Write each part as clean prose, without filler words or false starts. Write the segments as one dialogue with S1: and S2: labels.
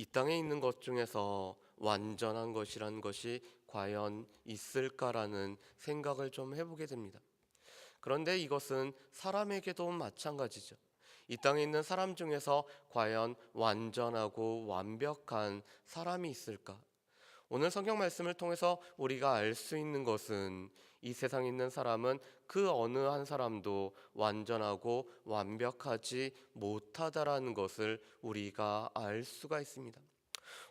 S1: 이 땅에 있는 것 중에서 완전한 것이란 것이 과연 있을까라는 생각을 좀 해보게 됩니다. 그런데 이것은 사람에게도 마찬가지죠. 이 땅에 있는 사람 중에서 과연 완전하고 완벽한 사람이 있을까? 오늘 성경 말씀을 통해서 우리가 알 수 있는 것은 이 세상에 있는 사람은 그 어느 한 사람도 완전하고 완벽하지 못하다라는 것을 우리가 알 수가 있습니다.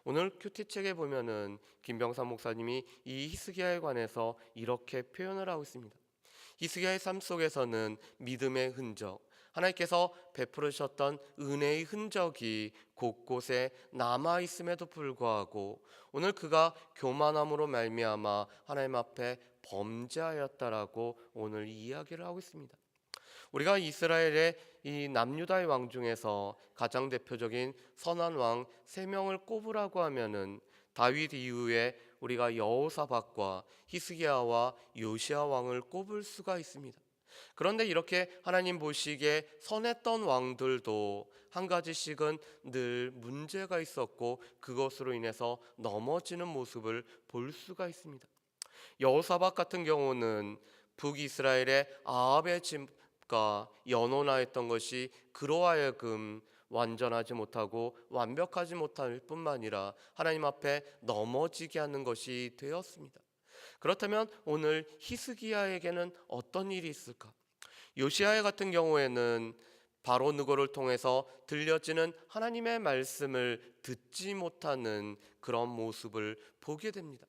S1: 오늘 큐티책에 보면은 김병삼 목사님이 이 히스기야에 관해서 이렇게 표현을 하고 있습니다. 히스기야의 삶 속에서는 믿음의 흔적, 하나님께서 베풀으셨던 은혜의 흔적이 곳곳에 남아 있음에도 불구하고 오늘 그가 교만함으로 말미암아 하나님 앞에 범죄하였다라고 오늘 이야기를 하고 있습니다. 우리가 이스라엘의 이 남유다의 왕 중에서 가장 대표적인 선한 왕 세 명을 꼽으라고 하면은 다윗 이후에 우리가 여호사밧과 히스기야와 요시야 왕을 꼽을 수가 있습니다. 그런데 이렇게 하나님 보시기에 선했던 왕들도 한 가지씩은 늘 문제가 있었고 그것으로 인해서 넘어지는 모습을 볼 수가 있습니다. 여호사밧 같은 경우는 북이스라엘의 아합의 집과 연혼하였던 것이 그로 하여금 완전하지 못하고 완벽하지 못할 뿐만 아니라 하나님 앞에 넘어지게 하는 것이 되었습니다. 그렇다면 오늘 히스기야에게는 어떤 일이 있을까? 요시야 같은 경우에는 바로 느고를 통해서 들려지는 하나님의 말씀을 듣지 못하는 그런 모습을 보게 됩니다.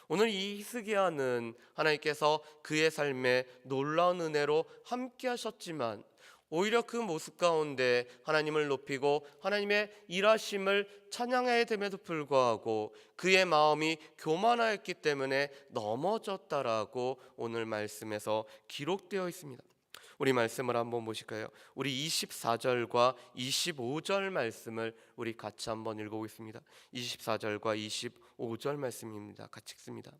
S1: 오늘 이 히스기야는 하나님께서 그의 삶에 놀라운 은혜로 함께 하셨지만 오히려 그 모습 가운데 하나님을 높이고 하나님의 일하심을 찬양해야 됨에도 불구하고 그의 마음이 교만하였기 때문에 넘어졌다라고 오늘 말씀에서 기록되어 있습니다. 우리 말씀을 한번 보실까요? 우리 24절과 25절 말씀을 우리 같이 한번 읽어보겠습니다. 24절과 25절 말씀입니다. 같이 읽습니다.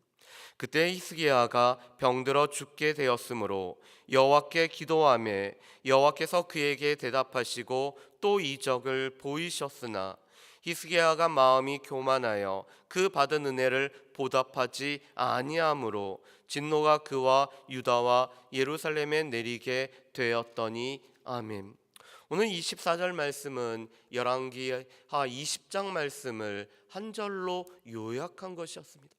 S1: 그때 히스기야가 병들어 죽게 되었으므로 여호와께 기도하매 여호와께서 그에게 대답하시고 또 이적을 보이셨으나 히스기야가 마음이 교만하여 그 받은 은혜를 보답하지 아니하므로 진노가 그와 유다와 예루살렘에 내리게 되었더니 아멘. 오늘 24절 말씀은 열왕기하 20장 말씀을 한 절로 요약한 것이었습니다.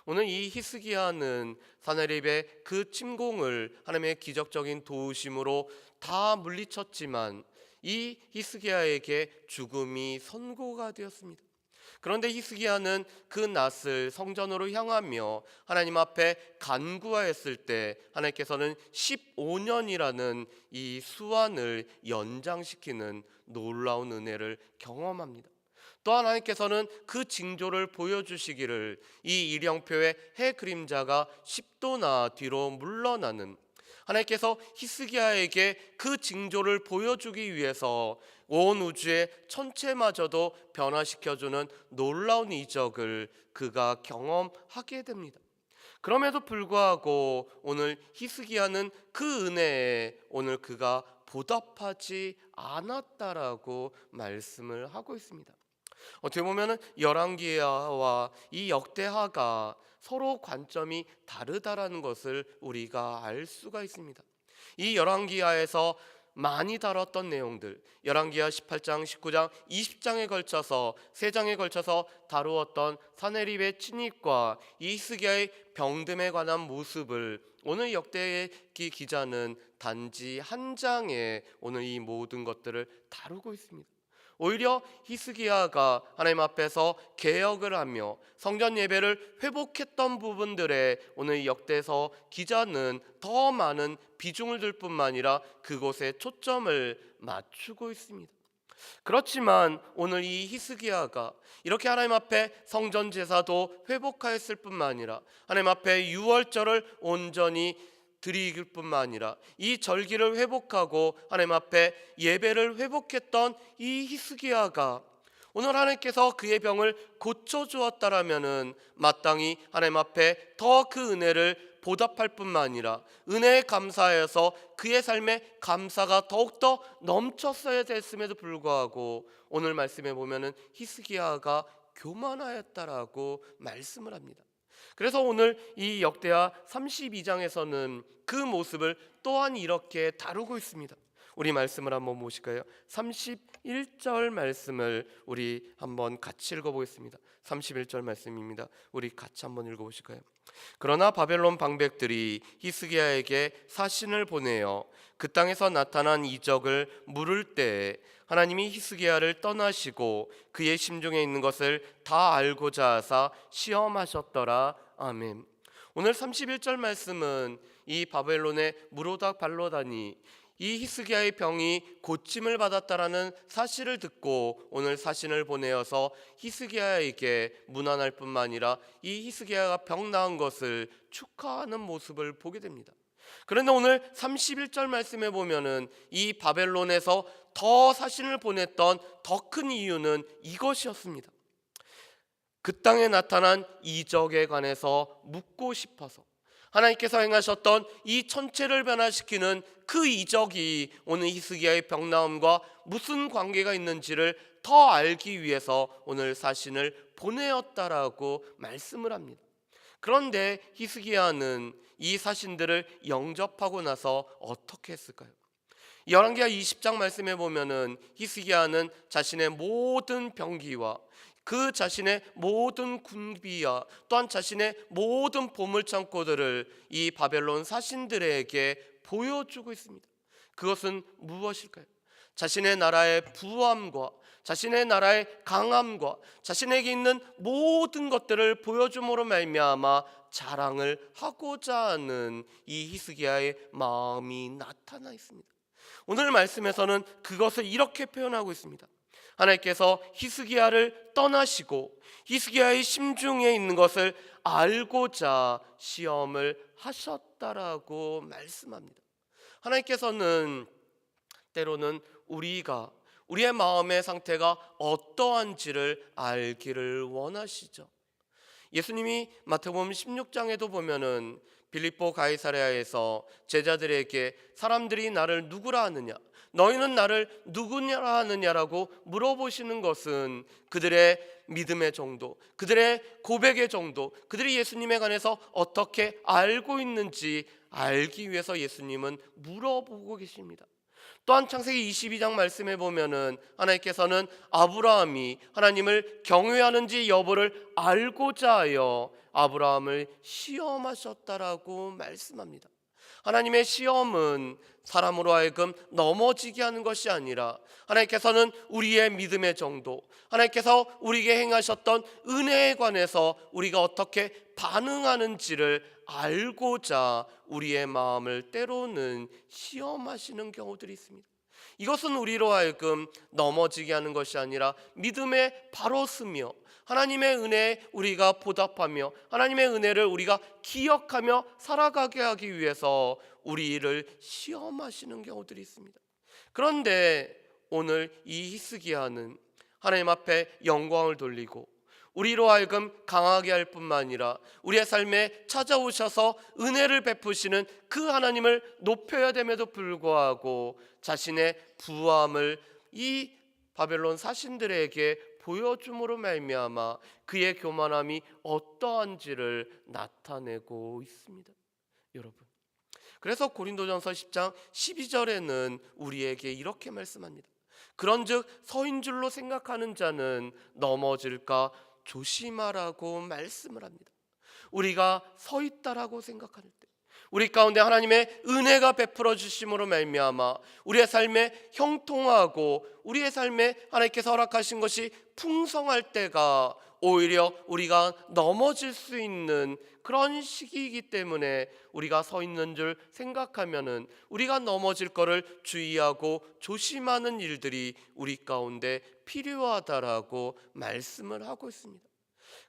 S1: 오늘 이 히스기야는 사내립의 그 침공을 하나님의 기적적인 도우심으로 다 물리쳤지만 이 히스기야에게 죽음이 선고가 되었습니다. 그런데 히스기야는 그 낯을 성전으로 향하며 하나님 앞에 간구하였을 때 하나님께서는 15년이라는 이 수완을 연장시키는 놀라운 은혜를 경험합니다. 또 하나님께서는 그 징조를 보여주시기를 이 일형표의 해 그림자가 10도나 뒤로 물러나는 하나님께서 히스기야에게 그 징조를 보여주기 위해서 온 우주의 천체마저도 변화시켜주는 놀라운 이적을 그가 경험하게 됩니다. 그럼에도 불구하고 오늘 히스기야는 그 은혜에 오늘 그가 보답하지 않았다라고 말씀을 하고 있습니다. 어떻게 보면은 열왕기하와 이 역대하가 서로 관점이 다르다라는 것을 우리가 알 수가 있습니다. 이 열왕기하에서 많이 다뤘던 내용들, 열왕기하 18장, 19장, 20장에 걸쳐서 세 장에 걸쳐서 다루었던 사내립의 침입과 히스기야의 병듦에 관한 모습을 오늘 역대기 기자는 단지 한 장에 오늘 이 모든 것들을 다루고 있습니다. 오히려 히스기야가 하나님 앞에서 개혁을 하며 성전 예배를 회복했던 부분들에 오늘 역대서 기자는 더 많은 비중을 둘 뿐만 아니라 그곳에 초점을 맞추고 있습니다. 그렇지만 오늘 이 히스기야가 이렇게 하나님 앞에 성전 제사도 회복하였을 뿐만 아니라 하나님 앞에 유월절을 온전히 드리길 뿐만 아니라 이 절기를 회복하고 하나님 앞에 예배를 회복했던 이 히스기야가 오늘 하나님께서 그의 병을 고쳐주었다라면은 마땅히 하나님 앞에 더 그 은혜를 보답할 뿐만 아니라 은혜에 감사하여서 그의 삶에 감사가 더욱더 넘쳤어야 됐음에도 불구하고 오늘 말씀에 보면은 히스기야가 교만하였다라고 말씀을 합니다. 그래서 오늘 이 역대하 32장에서는 그 모습을 또한 이렇게 다루고 있습니다. 우리 말씀을 한번 보실까요? 31절 말씀을 우리 한번 같이 읽어보겠습니다. 31절 말씀입니다. 우리 같이 한번 읽어보실까요? 그러나 바벨론 방백들이 히스기야에게 사신을 보내어 그 땅에서 나타난 이적을 물을 때에 하나님이 히스기야를 떠나시고 그의 심중에 있는 것을 다 알고자 하사 시험하셨더라. 아멘. 오늘 31절 말씀은 이 바벨론의 무로닥 발로단이 이 히스기야의 병이 고침을 받았다라는 사실을 듣고 오늘 사신을 보내어서 히스기야에게 문안할 뿐만 아니라 이 히스기야가 병 나은 것을 축하하는 모습을 보게 됩니다. 그런데 오늘 31절 말씀에 보면은 이 바벨론에서 더 사신을 보냈던 더 큰 이유는 이것이었습니다. 그 땅에 나타난 이적에 관해서 묻고 싶어서 하나님께서 행하셨던 이 천체를 변화시키는 그 이적이 오늘 히스기야의 병나음과 무슨 관계가 있는지를 더 알기 위해서 오늘 사신을 보내었다라고 말씀을 합니다. 그런데 히스기야는 이 사신들을 영접하고 나서 어떻게 했을까요? 열왕기하 20장 말씀에 보면은 히스기야는 자신의 모든 병기와 그 자신의 모든 군비와 또한 자신의 모든 보물 창고들을 이 바벨론 사신들에게 보여주고 있습니다. 그것은 무엇일까요? 자신의 나라의 부함과 자신의 나라의 강함과 자신에게 있는 모든 것들을 보여줌으로 말미암아 자랑을 하고자 하는 이 히스기야의 마음이 나타나 있습니다. 오늘 말씀에서는 그것을 이렇게 표현하고 있습니다. 하나님께서 히스기야를 떠나시고 히스기야의 심중에 있는 것을 알고자 시험을 하셨다라고 말씀합니다. 하나님께서는 때로는 우리의 마음의 상태가 어떠한지를 알기를 원하시죠. 예수님이 마태복음 16장에도 보면은 빌립보 가이사랴에서 제자들에게 사람들이 나를 누구라 하느냐, 너희는 나를 누구냐 하느냐라고 물어보시는 것은 그들의 믿음의 정도, 그들의 고백의 정도, 그들이 예수님에 관해서 어떻게 알고 있는지 알기 위해서 예수님은 물어보고 계십니다. 또한 창세기 22장 말씀에 보면은 하나님께서는 아브라함이 하나님을 경외하는지 여부를 알고자 하여 아브라함을 시험하셨다라고 말씀합니다. 하나님의 시험은 사람으로 하여금 넘어지게 하는 것이 아니라 하나님께서는 우리의 믿음의 정도, 하나님께서 우리에게 행하셨던 은혜에 관해서 우리가 어떻게 반응하는지를 알고자 우리의 마음을 때로는 시험하시는 경우들이 있습니다. 이것은 우리로 하여금 넘어지게 하는 것이 아니라 믿음에 바로 서며 하나님의 은혜에 우리가 보답하며 하나님의 은혜를 우리가 기억하며 살아가게 하기 위해서 우리를 시험하시는 경우들이 있습니다. 그런데 오늘 이 히스기야는 하나님 앞에 영광을 돌리고 우리로 하여금 강하게 할 뿐만 아니라 우리의 삶에 찾아오셔서 은혜를 베푸시는 그 하나님을 높여야 됨에도 불구하고 자신의 부함을 이 바벨론 사신들에게 보여줌으로 말미암아 그의 교만함이 어떠한지를 나타내고 있습니다. 여러분, 그래서 고린도전서 10장 12절에는 우리에게 이렇게 말씀합니다. 그런즉 서인 줄로 생각하는 자는 넘어질까 조심하라고 말씀을 합니다. 우리가 서 있다라고 생각할 때 우리 가운데 하나님의 은혜가 베풀어 주심으로 말미암아 우리의 삶에 형통하고 우리의 삶에 하나님께서 허락하신 것이 풍성할 때가 오히려 우리가 넘어질 수 있는 그런 시기이기 때문에 우리가 서 있는 줄 생각하면은 우리가 넘어질 거를 주의하고 조심하는 일들이 우리 가운데 필요하다라고 말씀을 하고 있습니다.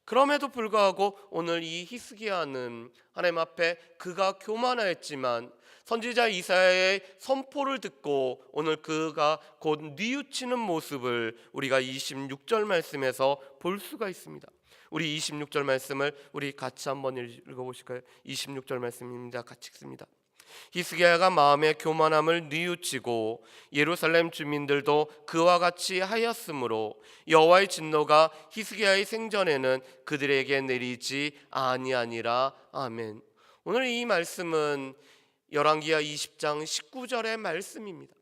S1: 그럼에도 불구하고 오늘 이 히스기야는 하나님 앞에 그가 교만하였지만 선지자 이사야의 선포를 듣고 오늘 그가 곧 뉘우치는 모습을 우리가 26절 말씀에서 볼 수가 있습니다. 우리 26절 말씀을 우리 같이 한번 읽어보실까요? 26절 말씀입니다. 같이 읽습니다. 히스기야가 마음의 교만함을 뉘우치고 예루살렘 주민들도 그와 같이 하였으므로 여호와의 진노가 히스기야의 생전에는 그들에게 내리지 아니하니라. 아멘. 오늘 이 말씀은 열왕기하 20장 19절의 말씀입니다.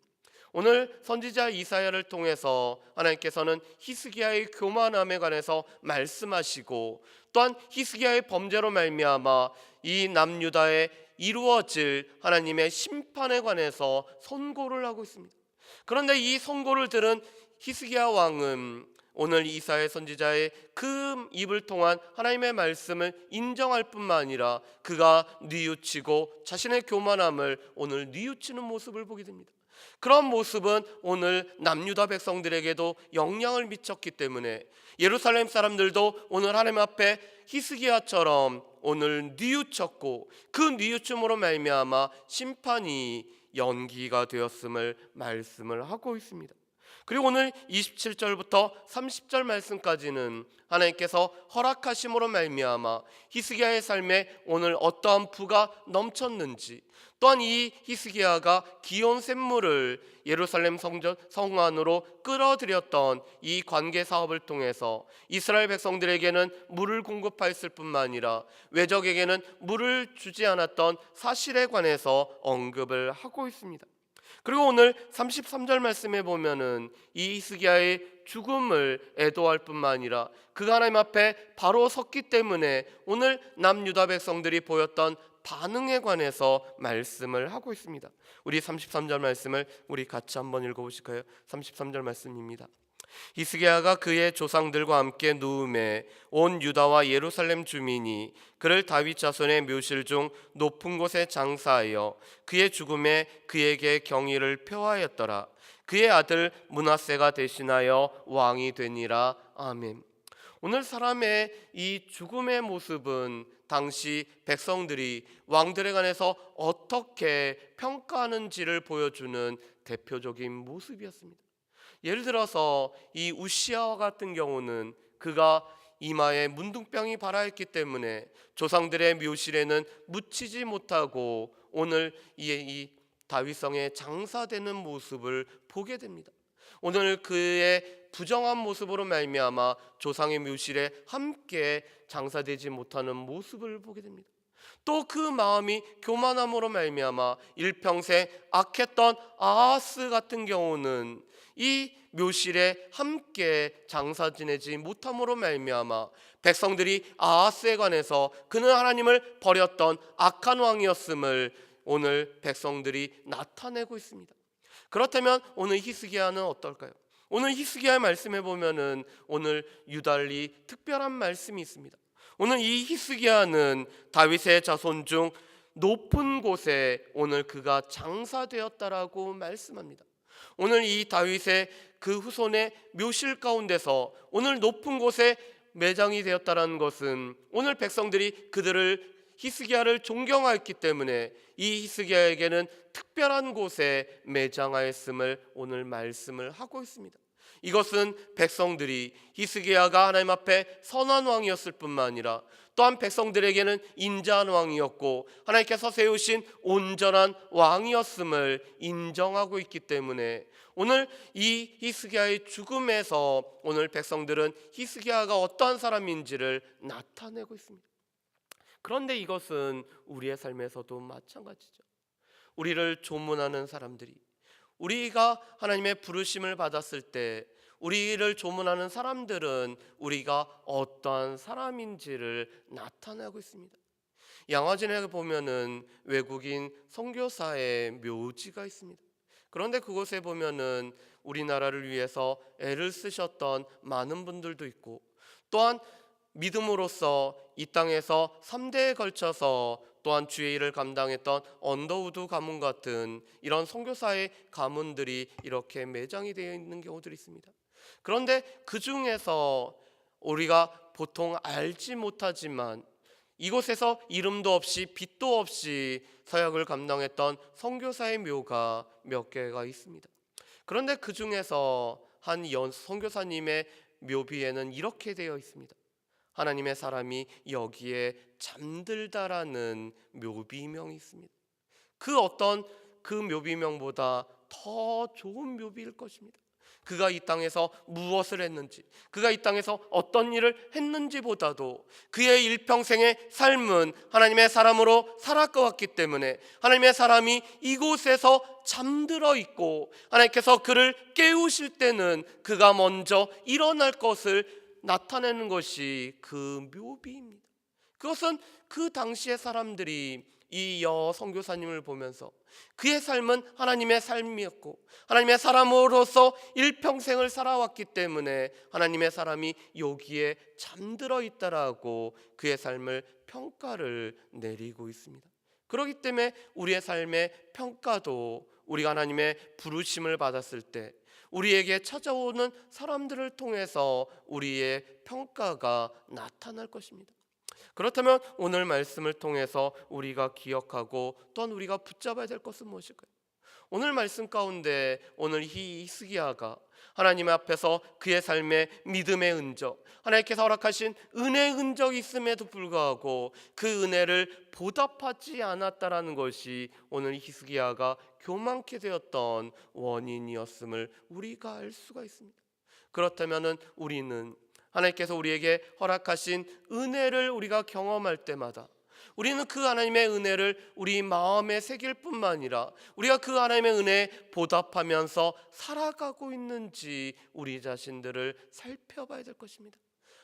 S1: 오늘 선지자 이사야를 통해서 하나님께서는 히스기야의 교만함에 관해서 말씀하시고, 또한 히스기야의 범죄로 말미암아 이 남유다에 이루어질 하나님의 심판에 관해서 선고를 하고 있습니다. 그런데 이 선고를 들은 히스기야 왕은 오늘 이사야 선지자의 그 입을 통한 하나님의 말씀을 인정할 뿐만 아니라 그가 뉘우치고 자신의 교만함을 오늘 뉘우치는 모습을 보게 됩니다. 그런 모습은 오늘 남유다 백성들에게도 영향을 미쳤기 때문에 예루살렘 사람들도 오늘 하나님 앞에 히스기야처럼 오늘 뉘우쳤고, 그 뉘우침으로 말미암아 심판이 연기가 되었음을 말씀을 하고 있습니다. 그리고 오늘 27절부터 30절 말씀까지는 하나님께서 허락하심으로 말미암아 히스기야의 삶에 오늘 어떠한 부가 넘쳤는지, 또한 이 히스기야가 기온 샘물을 예루살렘 성 안으로 끌어들였던 이 관계 사업을 통해서 이스라엘 백성들에게는 물을 공급하였을 뿐만 아니라 외적에게는 물을 주지 않았던 사실에 관해서 언급을 하고 있습니다. 그리고 오늘 33절 말씀에 보면은 이 히스기야의 죽음을 애도할 뿐만 아니라 그가 하나님 앞에 바로 섰기 때문에 오늘 남유다 백성들이 보였던 반응에 관해서 말씀을 하고 있습니다. 우리 33절 말씀을 우리 같이 한번 읽어보실까요? 33절 말씀입니다. 히스기야가 그의 조상들과 함께 누움에 온 유다와 예루살렘 주민이 그를 다윗 자손의 묘실 중 높은 곳에 장사하여 그의 죽음에 그에게 경의를 표하였더라. 그의 아들 므낫세가 대신하여 왕이 되니라. 아멘. 오늘 사람의 이 죽음의 모습은 당시 백성들이 왕들에 관해서 어떻게 평가하는지를 보여주는 대표적인 모습이었습니다. 예를 들어서 이 우시아와 같은 경우는 그가 이마에 문둥병이 발하였기 때문에 조상들의 묘실에는 묻히지 못하고 오늘 이 다윗성에 장사되는 모습을 보게 됩니다. 오늘 그의 부정한 모습으로 말미암아 조상의 묘실에 함께 장사되지 못하는 모습을 보게 됩니다. 또 그 마음이 교만함으로 말미암아 일평생 악했던 아하스 같은 경우는 이 묘실에 함께 장사 지내지 못함으로 말미암아 백성들이 아하스에 관해서 그는 하나님을 버렸던 악한 왕이었음을 오늘 백성들이 나타내고 있습니다. 그렇다면 오늘 히스기야는 어떨까요? 오늘 히스기야의 말씀에 보면은 오늘 유달리 특별한 말씀이 있습니다. 오늘 이 히스기야는 다윗의 자손 중 높은 곳에 오늘 그가 장사되었다라고 말씀합니다. 오늘 이 다윗의 그 후손의 묘실 가운데서 오늘 높은 곳에 매장이 되었다라는 것은 오늘 백성들이 그들을 히스기야를 존경하였기 때문에 이 히스기야에게는 특별한 곳에 매장하였음을 오늘 말씀을 하고 있습니다. 이것은 백성들이 히스기야가 하나님 앞에 선한 왕이었을 뿐만 아니라 또한 백성들에게는 인자한 왕이었고 하나님께서 세우신 온전한 왕이었음을 인정하고 있기 때문에 오늘 이 히스기야의 죽음에서 오늘 백성들은 히스기야가 어떠한 사람인지를 나타내고 있습니다. 그런데 이것은 우리의 삶에서도 마찬가지죠. 우리를 조문하는 사람들이, 우리가 하나님의 부르심을 받았을 때 우리를 조문하는 사람들은 우리가 어떠한 사람인지를 나타내고 있습니다. 양화진에 보면은 외국인 선교사의 묘지가 있습니다. 그런데 그곳에 보면은 우리나라를 위해서 애를 쓰셨던 많은 분들도 있고, 또한 믿음으로써 이 땅에서 3대에 걸쳐서 또한 주의 일을 감당했던 언더우드 가문 같은 이런 선교사의 가문들이 이렇게 매장이 되어 있는 경우들이 있습니다. 그런데 그 중에서 우리가 보통 알지 못하지만 이곳에서 이름도 없이 빛도 없이 사역을 감당했던 선교사의 묘가 몇 개가 있습니다. 그런데 그 중에서 한 선교사님의 묘비에는 이렇게 되어 있습니다. 하나님의 사람이 여기에 잠들다라는 묘비명이 있습니다. 그 어떤 그 묘비명보다 더 좋은 묘비일 것입니다. 그가 이 땅에서 무엇을 했는지, 그가 이 땅에서 어떤 일을 했는지보다도 그의 일평생의 삶은 하나님의 사람으로 살아왔기 때문에 하나님의 사람이 이곳에서 잠들어 있고 하나님께서 그를 깨우실 때는 그가 먼저 일어날 것을 나타내는 것이 그 묘비입니다. 그것은 그 당시의 사람들이 이 선교사님을 보면서 그의 삶은 하나님의 삶이었고 하나님의 사람으로서 일평생을 살아왔기 때문에 하나님의 사람이 여기에 잠들어 있다라고 그의 삶을 평가를 내리고 있습니다. 그렇기 때문에 우리의 삶의 평가도 우리가 하나님의 부르심을 받았을 때 우리에게 찾아오는 사람들을 통해서 우리의 평가가 나타날 것입니다. 그렇다면 오늘 말씀을 통해서 우리가 기억하고 또한 우리가 붙잡아야 될 것은 무엇일까요? 오늘 말씀 가운데 오늘 히스기야가 하나님 앞에서 그의 삶의 믿음의 흔적, 하나님께서 허락하신 은혜의 흔적이 있음에도 불구하고 그 은혜를 보답하지 않았다라는 것이 오늘 히스기야가 교만케 되었던 원인이었음을 우리가 알 수가 있습니다. 그렇다면 우리는 하나님께서 우리에게 허락하신 은혜를 우리가 경험할 때마다 우리는 그 하나님의 은혜를 우리 마음에 새길 뿐만 아니라 우리가 그 하나님의 은혜에 보답하면서 살아가고 있는지 우리 자신들을 살펴봐야 될 것입니다.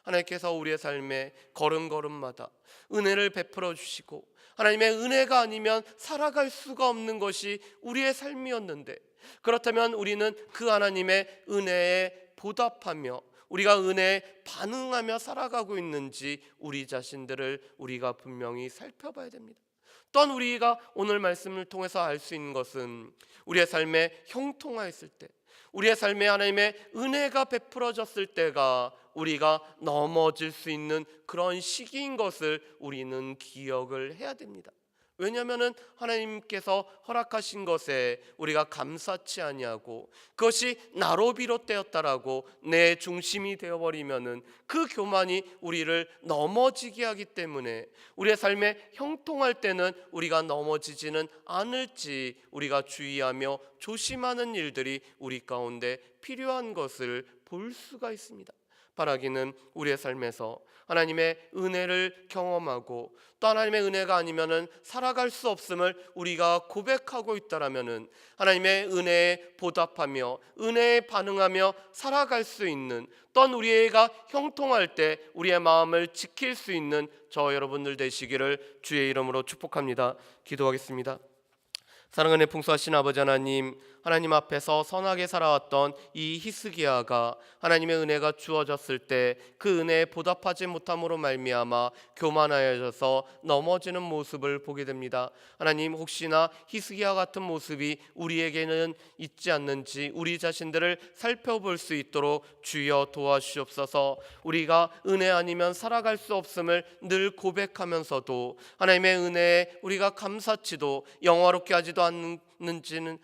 S1: 하나님께서 우리의 삶에 걸음걸음마다 은혜를 베풀어 주시고 하나님의 은혜가 아니면 살아갈 수가 없는 것이 우리의 삶이었는데, 그렇다면 우리는 그 하나님의 은혜에 보답하며 우리가 은혜에 반응하며 살아가고 있는지 우리 자신들을 우리가 분명히 살펴봐야 됩니다. 또한 우리가 오늘 말씀을 통해서 알 수 있는 것은 우리의 삶에 형통하였을 때, 우리의 삶에 하나님의 은혜가 베풀어졌을 때가 우리가 넘어질 수 있는 그런 시기인 것을 우리는 기억을 해야 됩니다. 왜냐하면 하나님께서 허락하신 것에 우리가 감사치 아니하고 그것이 나로 비롯되었다라고 내 중심이 되어버리면은 그 교만이 우리를 넘어지게 하기 때문에 우리의 삶에 형통할 때는 우리가 넘어지지는 않을지 우리가 주의하며 조심하는 일들이 우리 가운데 필요한 것을 볼 수가 있습니다. 바라기는 우리의 삶에서 하나님의 은혜를 경험하고 또 하나님의 은혜가 아니면은 살아갈 수 없음을 우리가 고백하고 있다라면은 하나님의 은혜에 보답하며 은혜에 반응하며 살아갈 수 있는, 또한 우리가 형통할 때 우리의 마음을 지킬 수 있는 저 여러분들 되시기를 주의 이름으로 축복합니다. 기도하겠습니다. 사랑하는 풍성하신 아버지 하나님, 하나님 앞에서 선하게 살아왔던 이 히스기야가 하나님의 은혜가 주어졌을 때 그 은혜에 보답하지 못함으로 말미암아 교만하여져서 넘어지는 모습을 보게 됩니다. 하나님, 혹시나 히스기야 같은 모습이 우리에게는 있지 않는지 우리 자신들을 살펴볼 수 있도록 주여 도와주시옵소서. 우리가 은혜 아니면 살아갈 수 없음을 늘 고백하면서도 하나님의 은혜에 우리가 감사치도 영화롭게 하지도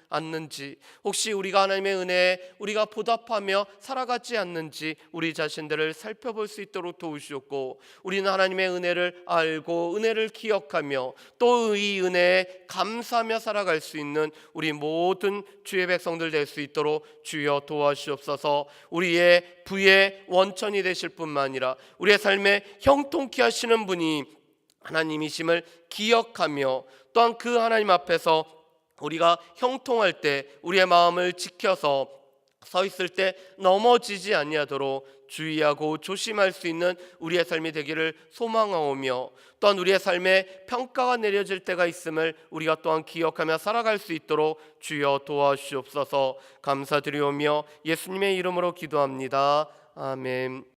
S1: 않는지, 혹시 우리가 하나님의 은혜에 우리가 보답하며 살아가지 않는지 우리 자신들을 살펴볼 수 있도록 도우시옵고, 우리는 하나님의 은혜를 알고 은혜를 기억하며 또 이 은혜에 감사하며 살아갈 수 있는 우리 모든 주의 백성들 될 수 있도록 주여 도와주시옵소서. 우리의 부의 원천이 되실 뿐만 아니라 우리의 삶에 형통케 하시는 분이 하나님이심을 기억하며 또한 그 하나님 앞에서 우리가 형통할 때 우리의 마음을 지켜서 서 있을 때 넘어지지 아니하도록 주의하고 조심할 수 있는 우리의 삶이 되기를 소망하오며, 또한 우리의 삶에 평가가 내려질 때가 있음을 우리가 또한 기억하며 살아갈 수 있도록 주여 도와주시옵소서. 감사드리오며 예수님의 이름으로 기도합니다. 아멘.